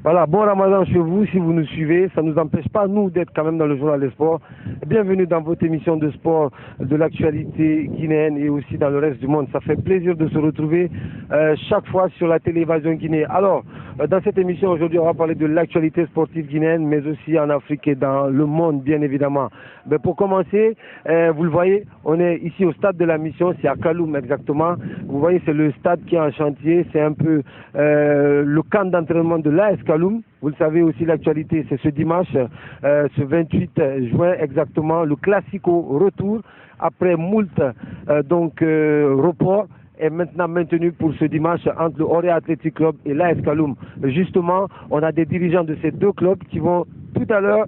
Voilà, bon Ramadan chez vous, si vous nous suivez. Ça ne nous empêche pas, nous, d'être quand même dans le journal des sports. Bienvenue dans votre émission de sport, de l'actualité guinéenne et aussi dans le reste du monde. Ça fait plaisir de se retrouver chaque fois sur la télévision guinéenne. Alors, dans cette émission, aujourd'hui, on va parler de l'actualité sportive guinéenne, mais aussi en Afrique et dans le monde, bien évidemment. Mais pour commencer, vous le voyez, on est ici au stade de la mission, c'est à Kaloum exactement. Vous voyez, c'est le stade qui est en chantier, c'est un peu le camp d'entraînement de l'AS Kaloum. Vous le savez aussi, l'actualité, c'est ce dimanche, ce 28 juin exactement, le Classico retour après moult report est maintenant maintenu pour ce dimanche entre le Orea Athletic Club et l'AS Kaloum. Justement, on a des dirigeants de ces deux clubs qui vont tout à l'heure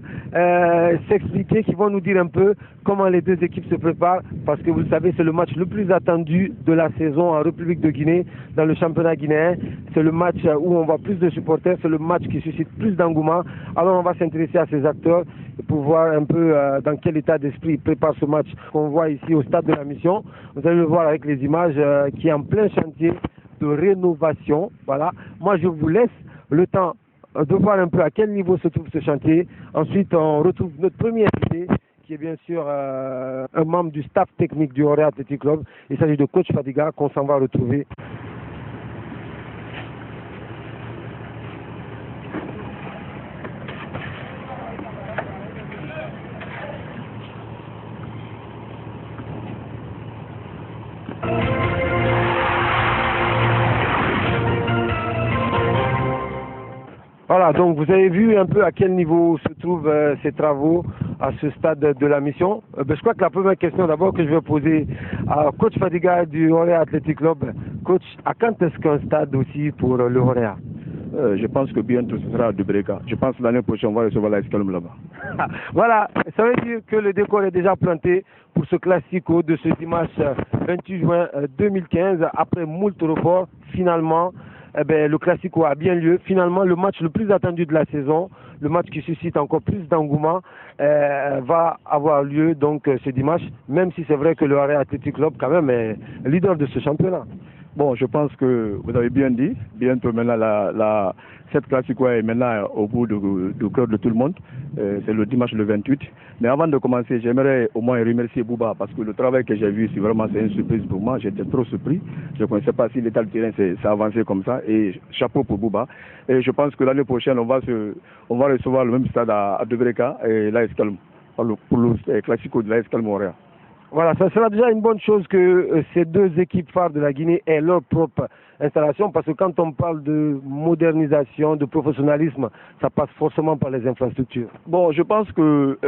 s'expliquer, qui vont nous dire un peu comment les deux équipes se préparent, parce que vous le savez, c'est le match le plus attendu de la saison en République de Guinée, dans le championnat guinéen. C'est le match où on voit plus de supporters, c'est le match qui suscite plus d'engouement. Alors on va s'intéresser à ces acteurs pour voir un peu dans quel état d'esprit ils préparent ce match qu'on voit ici au stade de la mission. Vous allez le voir avec les images qui est en plein chantier de rénovation. Voilà. Moi, je vous laisse le temps de voir un peu à quel niveau se trouve ce chantier. Ensuite, on retrouve notre premier invité, qui est bien sûr un membre du staff technique du Orea Athletic Club. Il s'agit de Coach Fadiga, qu'on s'en va retrouver. Voilà, donc vous avez vu un peu à quel niveau se trouvent ces travaux à ce stade de la mission. Je crois que la première question d'abord que je vais poser à Coach Fadiga du Orea Athletic Club. Coach, à quand est-ce qu'un stade aussi pour le Orea? Je pense que bientôt ce sera à Dubreka. Je pense que l'année prochaine on va recevoir l'AS Kaloum là-bas. Voilà, ça veut dire que le décor est déjà planté pour ce classico de ce dimanche 28 juin 2015. Après moult reports, finalement, le classico a bien lieu. Finalement, le match le plus attendu de la saison, le match qui suscite encore plus d'engouement, va avoir lieu donc ce dimanche, même si c'est vrai que le Orea Athletic Club quand même est leader de ce championnat. Bon, je pense que vous avez bien dit, bientôt maintenant cette classico est maintenant au bout du cœur de tout le monde. C'est le dimanche le 28. Mais avant de commencer, j'aimerais au moins remercier Bouba parce que le travail que j'ai vu, c'est une surprise pour moi. J'étais trop surpris. Je ne connaissais pas si l'état du terrain s'est avancé comme ça. Et chapeau pour Bouba. Et je pense que l'année prochaine, on va recevoir le même stade à Dubreka et l'AS Kaloum pour le classico de l'AS Kaloum Orea. Voilà, ça sera déjà une bonne chose que ces deux équipes phares de la Guinée aient leur propre installation, parce que quand on parle de modernisation, de professionnalisme, ça passe forcément par les infrastructures. Bon, je pense que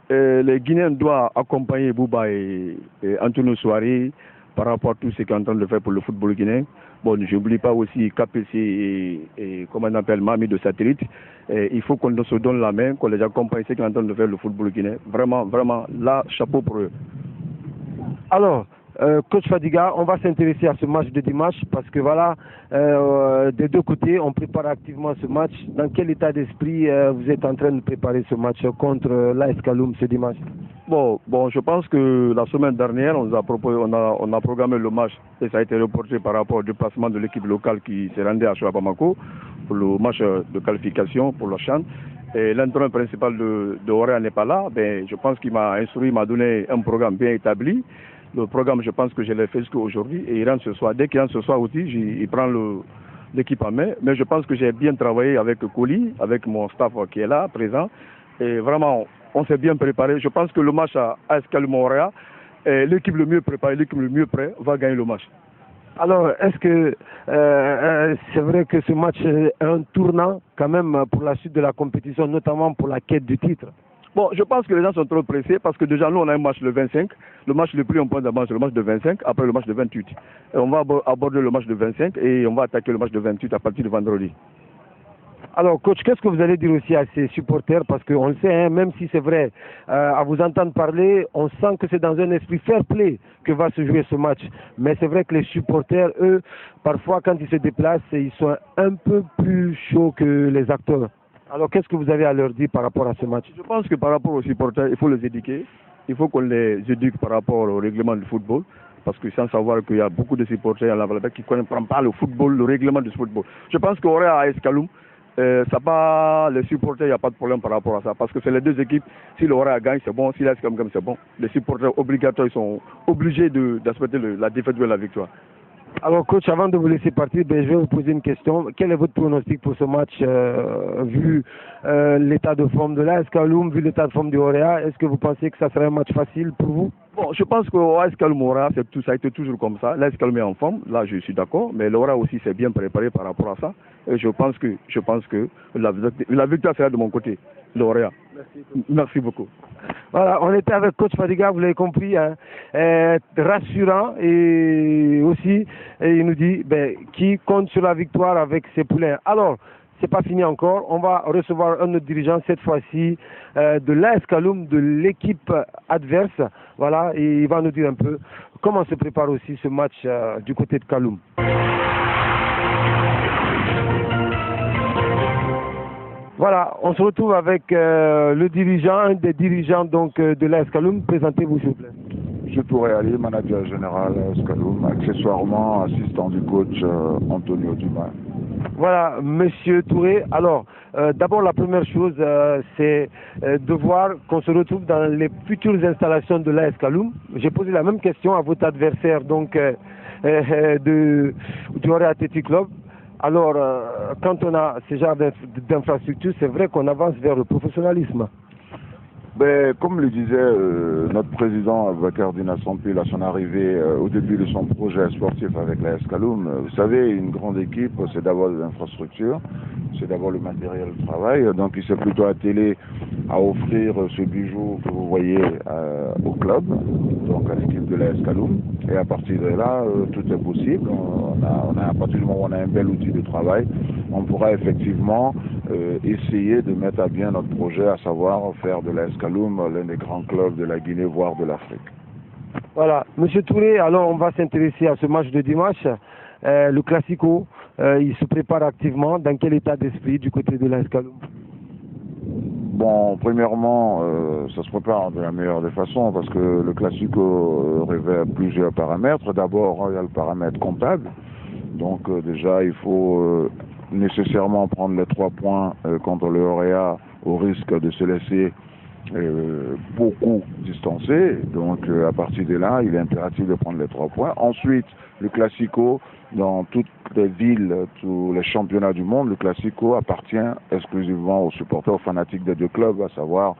les Guinéens doivent accompagner Bouba et Antonio Souari par rapport à tout ce qu'ils sont en train de faire pour le football guinéen. Bon, je n'oublie pas aussi KPC et comment on appelle Mami de Satellite. Il faut qu'on se donne la main, qu'on les accompagne, ce qu'ils sont en train de faire le football guinéen. Vraiment, vraiment, là, chapeau pour eux. Alors, Coach Fadiga, on va s'intéresser à ce match de dimanche parce que voilà, des deux côtés, on prépare activement ce match. Dans quel état d'esprit vous êtes en train de préparer ce match contre l'AS Kaloum ce dimanche? Bon, je pense que la semaine dernière, on a programmé le match et ça a été reporté par rapport au déplacement de l'équipe locale qui s'est rendue à Bamako pour le match de qualification pour le CHAN. Et l'entraîneur principal de Orea n'est pas là. Je pense qu'il m'a instruit, il m'a donné un programme bien établi. Le programme, je pense que je l'ai fait jusqu'à aujourd'hui et il rentre ce soir. Dès qu'il rentre ce soir aussi, il prend l'équipe en main. Mais je pense que j'ai bien travaillé avec Koli, avec mon staff qui est là, présent. Et vraiment, on s'est bien préparé. Je pense que le match à AS Kaloum Orea, l'équipe le mieux préparée, l'équipe le mieux prête, va gagner le match. Alors, est-ce que c'est vrai que ce match est un tournant quand même pour la suite de la compétition, notamment pour la quête du titre? Bon, je pense que les gens sont trop pressés parce que déjà nous on a un match le 25. Le match le plus en point d'avance, c'est le match de 25, après le match de 28. Et on va aborder le match de 25 et on va attaquer le match de 28 à partir de vendredi. Alors, coach, qu'est-ce que vous allez dire aussi à ces supporters? Parce qu'on le sait, hein, même si c'est vrai, à vous entendre parler, on sent que c'est dans un esprit fair play que va se jouer ce match. Mais c'est vrai que les supporters, eux, parfois, quand ils se déplacent, ils sont un peu plus chauds que les acteurs. Alors, qu'est-ce que vous avez à leur dire par rapport à ce match? Je pense que par rapport aux supporters, il faut les éduquer. Il faut qu'on les éduque par rapport au règlement du football. Parce que sans savoir qu'il y a beaucoup de supporters à la Valais qui ne comprennent pas le football, le règlement du football. Je pense qu'Orea AS Kaloum ça va, les supporters, il n'y a pas de problème par rapport à ça. Parce que c'est les deux équipes. Si l'Orient gagne, c'est bon. Si l'AS Kaloum gagne, c'est bon. Les supporters obligatoires, ils sont obligés d'accepter la défaite ou la victoire. Alors coach, avant de vous laisser partir, je vais vous poser une question. Quel est votre pronostic pour ce match vu l'état de forme de l'AS Kaloum, vu l'état de forme du Orea? Est-ce que vous pensez que ça serait un match facile pour vous? Bon, je pense que l'AS Kaloum Orea, ça a été toujours comme ça. L'AS Kaloum est en forme, là je suis d'accord, mais l'Orea aussi s'est bien préparé par rapport à ça. Et je pense que la victoire sera de mon côté, l'Orea. Merci beaucoup. Voilà, on était avec coach Fadiga, vous l'avez compris, hein, rassurant et aussi il nous dit qui compte sur la victoire avec ses poulains. Alors, c'est pas fini encore, on va recevoir un autre dirigeant cette fois-ci de l'AS Kaloum, de l'équipe adverse, voilà, et il va nous dire un peu comment se prépare aussi ce match du côté de Kaloum. Voilà, on se retrouve avec le dirigeant, un des dirigeants donc de l'AS Kaloum. Présentez-vous s'il vous plaît. Je pourrais aller, manager général AS Kaloum, accessoirement assistant du coach Antonio Dumas. Voilà, Monsieur Touré. Alors, d'abord la première chose, c'est de voir qu'on se retrouve dans les futures installations de l'AS Kaloum. J'ai posé la même question à votre adversaire donc du Orea Athletic Club. Alors, quand on a ce genre d'infrastructure, c'est vrai qu'on avance vers le professionnalisme. Comme le disait notre président Bakar Dina Sampil à son arrivée au début de son projet sportif avec l'AS Kaloum, vous savez, une grande équipe, c'est d'abord l'infrastructure, c'est d'abord le matériel de travail. Donc il s'est plutôt attelé à offrir ce bijou que vous voyez au club, donc à l'équipe de l'AS Kaloum. Et à partir de là, tout est possible. À partir du moment où on a un bel outil de travail, on pourra effectivement essayer de mettre à bien notre projet, à savoir faire de l'AS Kaloum l'un des grands clubs de la Guinée, voire de l'Afrique. Voilà, Monsieur Touré, alors on va s'intéresser à ce match de dimanche, le Classico. Il se prépare activement. Dans quel état d'esprit du côté de l'AS Kaloum? Bon, premièrement, ça se prépare de la meilleure des façons parce que le Classico révèle plusieurs paramètres. D'abord, il y a le paramètre comptable. Donc déjà, il faut nécessairement prendre les 3 points contre le Orea au risque de se laisser beaucoup distancé. Donc à partir de là, il est impératif de prendre les 3 points. Ensuite, le Classico, dans toutes les villes, tous les championnats du monde, le Classico appartient exclusivement aux supporters, aux fanatiques des deux clubs, à savoir,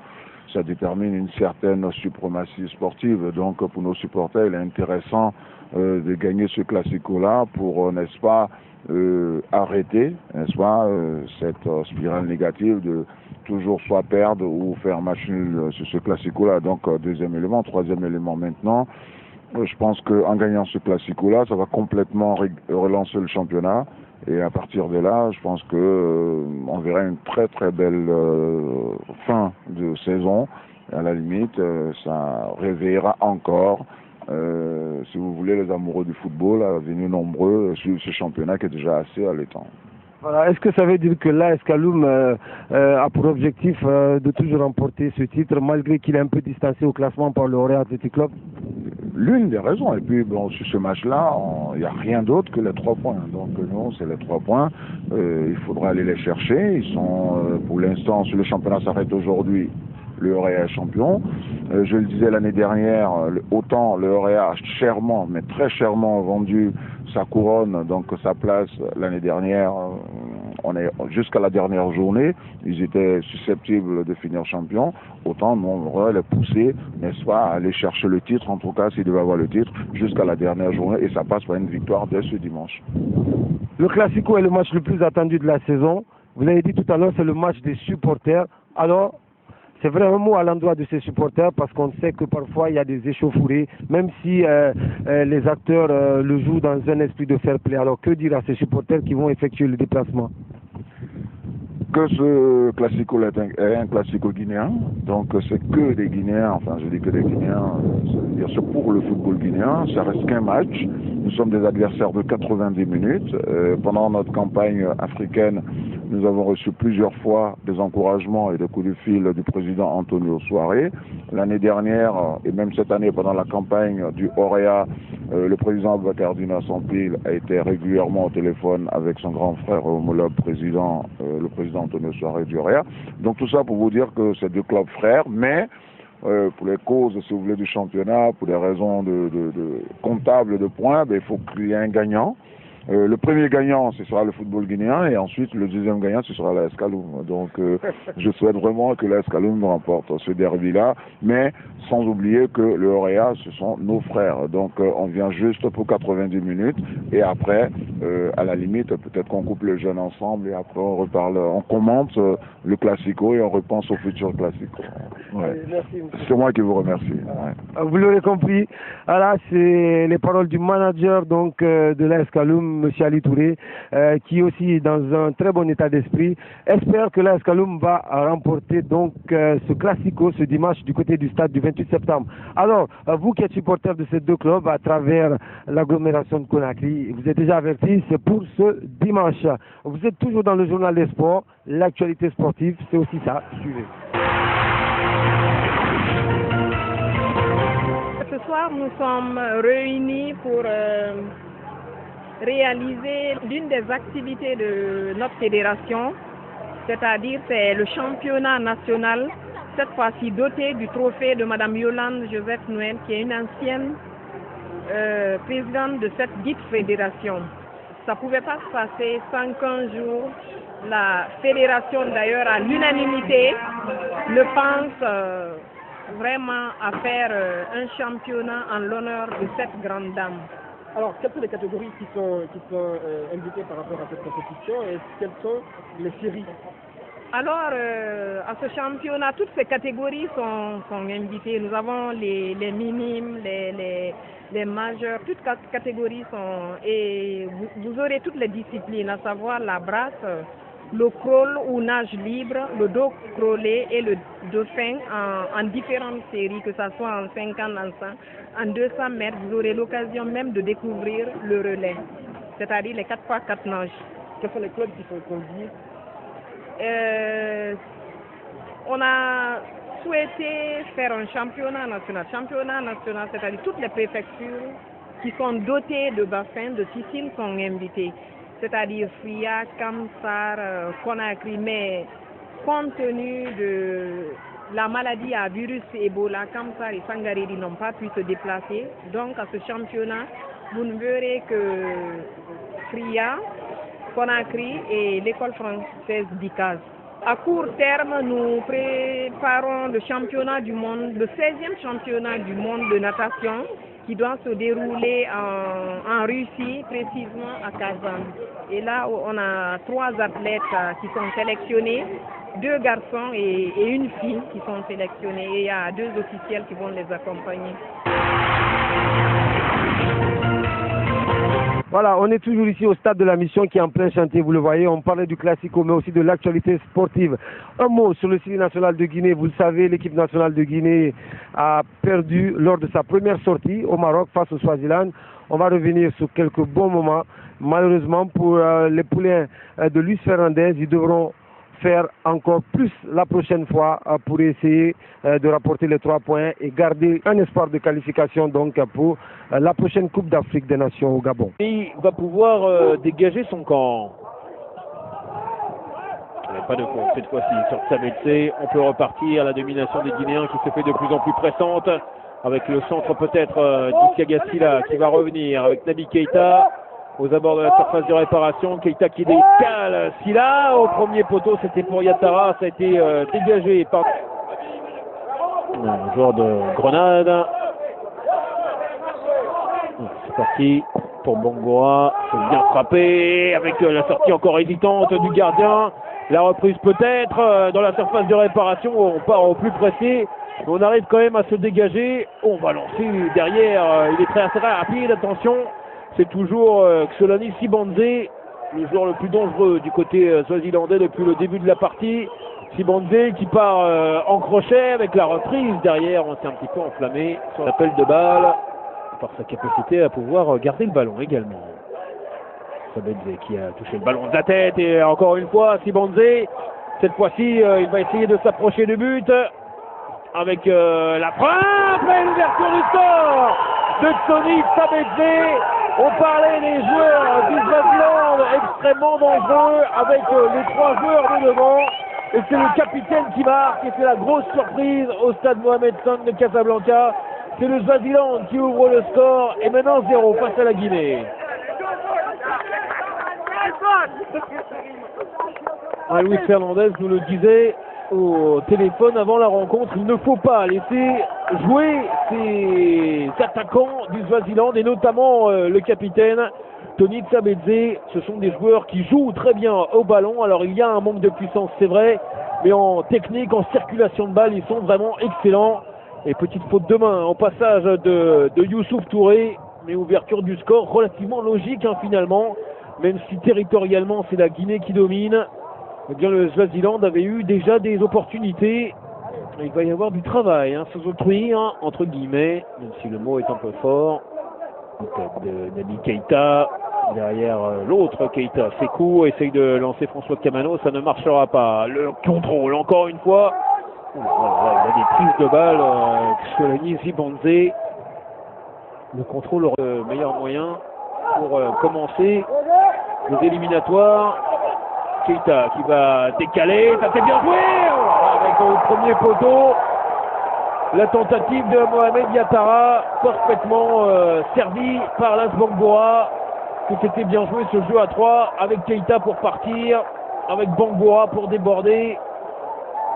ça détermine une certaine suprématie sportive. Donc pour nos supporters, il est intéressant de gagner ce Classico-là pour, n'est-ce pas, arrêter, n'est-ce pas, cette spirale négative de toujours soit perdre ou faire match nul sur ce Classico-là. Donc deuxième élément. Troisième élément maintenant, je pense qu'en gagnant ce Classico-là, ça va complètement relancer le championnat. Et à partir de là, je pense que on verra une très très belle fin de saison. À la limite, ça réveillera encore, si vous voulez, les amoureux du football, venus nombreux sur ce championnat qui est déjà assez allaitant. Voilà. Est-ce que ça veut dire que l'AS Kaloum a pour objectif de toujours remporter ce titre, malgré qu'il est un peu distancé au classement par le Orea Athletic Club? L'une des raisons. Et puis, bon, sur ce match-là, il n'y a rien d'autre que les 3 points. Donc, non, c'est les 3 points. Il faudra aller les chercher. Ils sont, pour l'instant, sur le championnat s'arrête aujourd'hui. Le Orea est champion. Je le disais l'année dernière, autant le Orea a chèrement, mais très chèrement vendu sa couronne, donc sa place l'année dernière. On est jusqu'à la dernière journée, ils étaient susceptibles de finir champion. Autant nous, on va les pousser, n'est-ce pas, à aller chercher le titre, en tout cas s'ils devaient avoir le titre, jusqu'à la dernière journée, et ça passe par une victoire dès ce dimanche. Le Classico est le match le plus attendu de la saison. Vous l'avez dit tout à l'heure, c'est le match des supporters. Alors, c'est vrai un mot à l'endroit de ces supporters parce qu'on sait que parfois il y a des échauffourées, même si les acteurs le jouent dans un esprit de fair play. Alors que dire à ces supporters qui vont effectuer le déplacement? Que ce Classico est un Classico guinéen, donc c'est que des Guinéens, enfin je dis que des Guinéens, c'est pour le football guinéen, ça reste qu'un match, nous sommes des adversaires de 90 minutes, pendant notre campagne africaine, nous avons reçu plusieurs fois des encouragements et des coups de fil du président Antonio Suaré. L'année dernière, et même cette année pendant la campagne du Orea, Le président Aboubacar Dina Sampil a été régulièrement au téléphone avec son grand frère homologue président, le président Antonio Suarez du Orea. Donc tout ça pour vous dire que c'est deux clubs frères, mais pour les causes, si vous voulez, du championnat, pour des raisons de comptables de points, ben, il faut qu'il y ait un gagnant. Le premier gagnant, ce sera le football guinéen, et ensuite le deuxième gagnant, ce sera l'AS Kaloum. Donc je souhaite vraiment que l'AS Kaloum remporte ce derby-là, mais sans oublier que le Orea, ce sont nos frères. Donc on vient juste pour 90 minutes, et après, à la limite, peut-être qu'on coupe le jeûne ensemble, et après on reparle, on commente le Classico, et on repense au futur Classico. Ouais. C'est moi qui vous remercie. Ouais. Vous l'aurez compris, voilà, c'est les paroles du manager donc de l'AS Kaloum, M. Ali Touré, qui est aussi dans un très bon état d'esprit, espère que l'AS Kaloum va remporter donc ce Classico ce dimanche du côté du stade du 28 septembre. Alors, vous qui êtes supporters de ces deux clubs à travers l'agglomération de Conakry, vous êtes déjà avertis, c'est pour ce dimanche. Vous êtes toujours dans le journal des sports, l'actualité sportive, c'est aussi ça, suivez. Ce soir, nous sommes réunis pour réaliser l'une des activités de notre fédération, c'est-à-dire c'est le championnat national, cette fois-ci doté du trophée de Mme Yolande Joseph Noël, qui est une ancienne présidente de cette dite fédération. Ça ne pouvait pas se passer sans qu'un jour la fédération, d'ailleurs à l'unanimité, ne pense vraiment à faire un championnat en l'honneur de cette grande dame. Alors, quelles sont les catégories qui sont invitées par rapport à cette compétition et quelles sont les séries? Alors, à ce championnat, toutes ces catégories sont invitées. Nous avons les minimes, les majeurs, toutes catégories sont... Et vous aurez toutes les disciplines, à savoir la brasse, le crawl ou nage libre, le dos crawlé et le dauphin en différentes séries, que ce soit en 50, en 200 mètres. Vous aurez l'occasion même de découvrir le relais, c'est-à-dire les 4x4 nages. Quels sont les clubs qui sont conviés? On a souhaité faire un championnat national. Championnat national, c'est-à-dire toutes les préfectures qui sont dotées de bassins, de piscines sont invitées. C'est-à-dire Fria, Kamsar, Conakry, mais compte tenu de la maladie à virus Ebola, Kamsar et Sangaredi n'ont pas pu se déplacer. Donc à ce championnat, vous ne verrez que Fria, Conakry et l'école française d'Icaz. À court terme, nous préparons le championnat du monde, le 16e championnat du monde de natation qui doit se dérouler en Russie, précisément à Kazan. Et là, on a 3 athlètes qui sont sélectionnés, 2 garçons et une fille qui sont sélectionnés. Et il y a 2 officiels qui vont les accompagner. Voilà, on est toujours ici au stade de la mission qui est en plein chantier, vous le voyez, on parlait du Classico mais aussi de l'actualité sportive. Un mot sur le Syrie national de Guinée, vous le savez, l'équipe nationale de Guinée a perdu lors de sa première sortie au Maroc face au Swaziland. On va revenir sur quelques bons moments. Malheureusement pour les poulains de Luis Fernandez, ils devront faire encore plus la prochaine fois pour essayer de rapporter les 3 points et garder un espoir de qualification donc pour la prochaine Coupe d'Afrique des Nations au Gabon. Il va pouvoir dégager son camp. Il n'y a pas de compte cette fois-ci sur Sabetse. On peut repartir. La domination des Guinéens qui se fait de plus en plus pressante avec le centre peut-être d'Isiaga Silla qui va revenir avec Nabi Keita. Aux abords de la surface de réparation, Keita qui décale Silla au premier poteau, c'était pour Yatara, ça a été dégagé par un joueur de Grenade. C'est parti pour Bongoa, c'est bien frappé avec la sortie encore hésitante du gardien. La reprise peut-être dans la surface de réparation, on part au plus pressé. On arrive quand même à se dégager. On va lancer derrière, il est très rapide, attention. C'est toujours Xolani Sibandze, le joueur le plus dangereux du côté swazilandais depuis le début de la partie. Sibandze qui part en crochet avec la reprise derrière. On s'est un petit peu enflammé sur l'appel de balle par sa capacité à pouvoir garder le ballon également. Sabedze qui a touché le ballon de la tête et encore une fois Sibandze. Cette fois-ci, il va essayer de s'approcher du but avec la frappe et l'ouverture du score. de Tony Sabedze. On parlait des joueurs du Swaziland extrêmement dangereux avec les 3 joueurs de devant. Et c'est le capitaine qui marque et c'est la grosse surprise au stade Mohamed V de Casablanca. C'est le Swaziland qui ouvre le score et maintenant 0 face à la Guinée. Luis Fernandez nous le disait au téléphone avant la rencontre, il ne faut pas laisser jouer ces attaquants du Swaziland et notamment le capitaine Tony Sabedze. Ce sont des joueurs qui jouent très bien au ballon. Alors il y a un manque de puissance, c'est vrai, mais en technique, en circulation de balle, ils sont vraiment excellents. Et petite faute de main au passage de Youssouf Touré, mais ouverture du score relativement logique finalement, même si territorialement c'est la Guinée qui domine. Eh bien, le Swaziland avait eu déjà des opportunités. Il va y avoir du travail, sans autrui, entre guillemets, même si le mot est un peu fort. Tête de Naby Keita, derrière l'autre Keita, Sekou essaye de lancer François Kamano, ça ne marchera pas. Le contrôle, encore une fois. Voilà, il y a des prises de balles. Solani Zibonze. Le contrôle, le meilleur moyen pour commencer les éliminatoires. Keita qui va décaler, ça s'est bien joué avec au premier poteau. La tentative de Mohamed Yattara, parfaitement servie par Las Bangboa. Tout était bien joué ce jeu à 3 avec Keita pour partir, avec Bangboa pour déborder.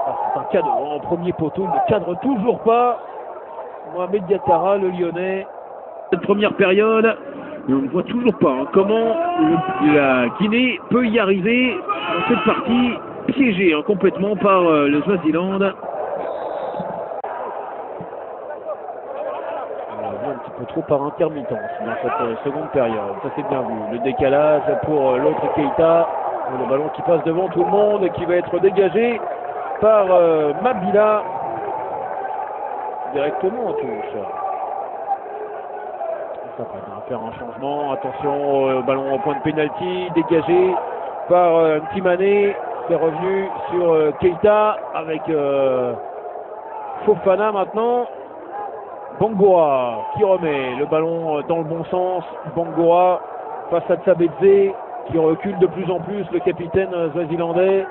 C'est un cadre en premier poteau, il ne cadre toujours pas. Mohamed Yattara, le Lyonnais. Cette première période, mais on ne voit toujours pas comment la Guinée peut y arriver dans cette partie piégée complètement par le Swaziland. Un petit peu trop par intermittence dans cette seconde période, ça c'est bien vu. Le décalage pour l'autre Keita, le ballon qui passe devant tout le monde, qui va être dégagé par Mabila directement en touche. Ça va faire un changement, attention au ballon au point de pénalty, dégagé par Ntimane, c'est revenu sur Keita avec Fofana maintenant. Bangboa qui remet le ballon dans le bon sens. Bangboa face à Sabedze qui recule de plus en plus, le capitaine swazilandais.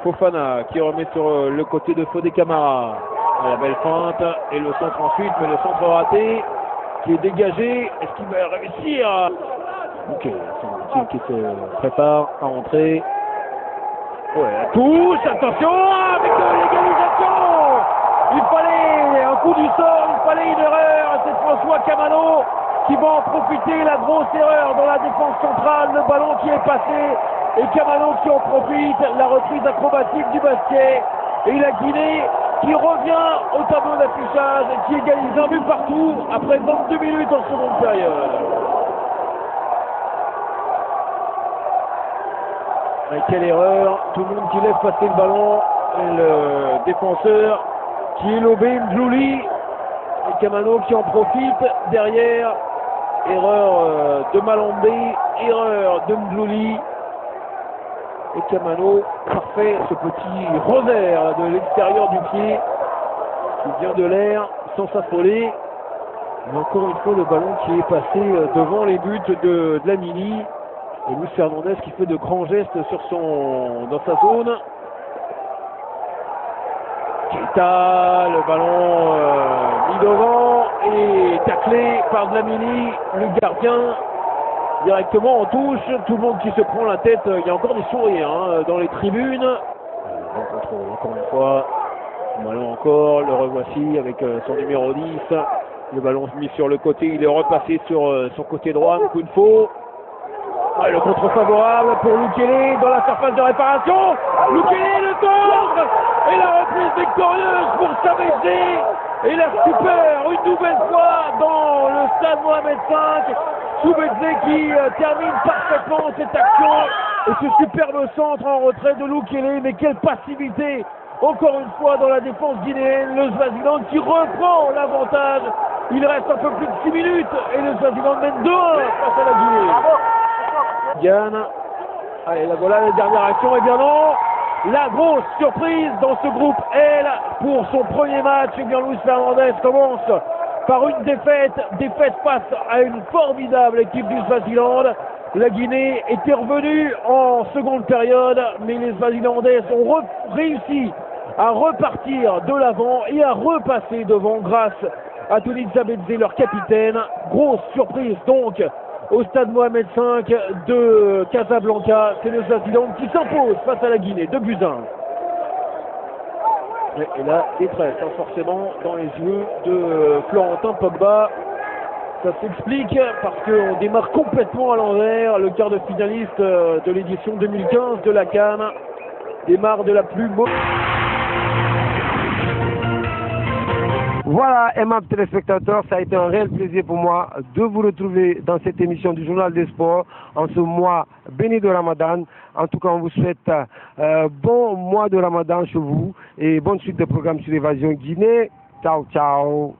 Fofana qui remet sur le côté de Fodé Camara. La belle feinte et le centre ensuite, mais le centre raté qui est dégagé. Est-ce qu'il va réussir? Ok, c'est qui se prépare à entrer. Ouais, touche, attention avec l'égalisation. Il fallait un coup du sort, il fallait une erreur. C'est François Kamano qui va en profiter. La grosse erreur dans la défense centrale, le ballon qui est passé et Kamano qui en profite. La reprise acrobatique du basket et la Guinée qui revient au tableau d'affichage et qui égalise un but partout après 22 minutes en seconde période. Et quelle erreur, tout le monde qui laisse passer le ballon, et le défenseur qui est Lobé Mdlouli, et Kamano qui en profite derrière. Erreur de Malambe, erreur de Mdlouli. Et Kamano, parfait, ce petit revers de l'extérieur du pied qui vient de l'air sans s'affoler. Mais encore une fois, le ballon qui est passé devant les buts de Dlamini. Et Luis Fernandez qui fait de grands gestes dans sa zone. Keita, le ballon mis devant et taclé par Dlamini, le gardien. Directement en touche, tout le monde qui se prend la tête, il y a encore des sourires dans les tribunes. Bon contrôle encore une fois, le ballon encore, le revoici avec son numéro 10. Le ballon mis sur le côté, il est repassé sur son côté droit, Kounfo. Ouais, le contre favorable pour Lukele dans la surface de réparation. Lukele le centre et la reprise victorieuse pour Sabedze. Et la super une nouvelle fois dans le stade Mohamed V. Sabedze qui termine parfaitement cette action et ce superbe centre en retrait de Lukele. Mais quelle passivité encore une fois dans la défense guinéenne. Le Swaziland qui reprend l'avantage. Il reste un peu plus de 6 minutes et le Swaziland mène 2-1 face à la Guinée. Yann, allez, la voilà la dernière action, et bien non, la grosse surprise dans ce groupe L pour son premier match. Et bien Luis Fernandez commence par une défaite face à une formidable équipe du Swaziland. La Guinée était revenue en seconde période, mais les Swazilandais ont réussi à repartir de l'avant et à repasser devant grâce à Tony Zabedze, leur capitaine. Grosse surprise donc au stade Mohamed V de Casablanca. C'est le Swaziland qui s'impose face à la Guinée, 2-1. Et là, détresse forcément dans les yeux de Florentin Pogba. Ça s'explique parce qu'on démarre complètement à l'envers. Le quart de finaliste de l'édition 2015 de la CAN démarre de la plus mauvaise. Voilà, aimable téléspectateurs, ça a été un réel plaisir pour moi de vous retrouver dans cette émission du Journal des Sports en ce mois béni de Ramadan. En tout cas, on vous souhaite bon mois de Ramadan chez vous et bonne suite de programmes sur Évasion Guinée. Ciao, ciao.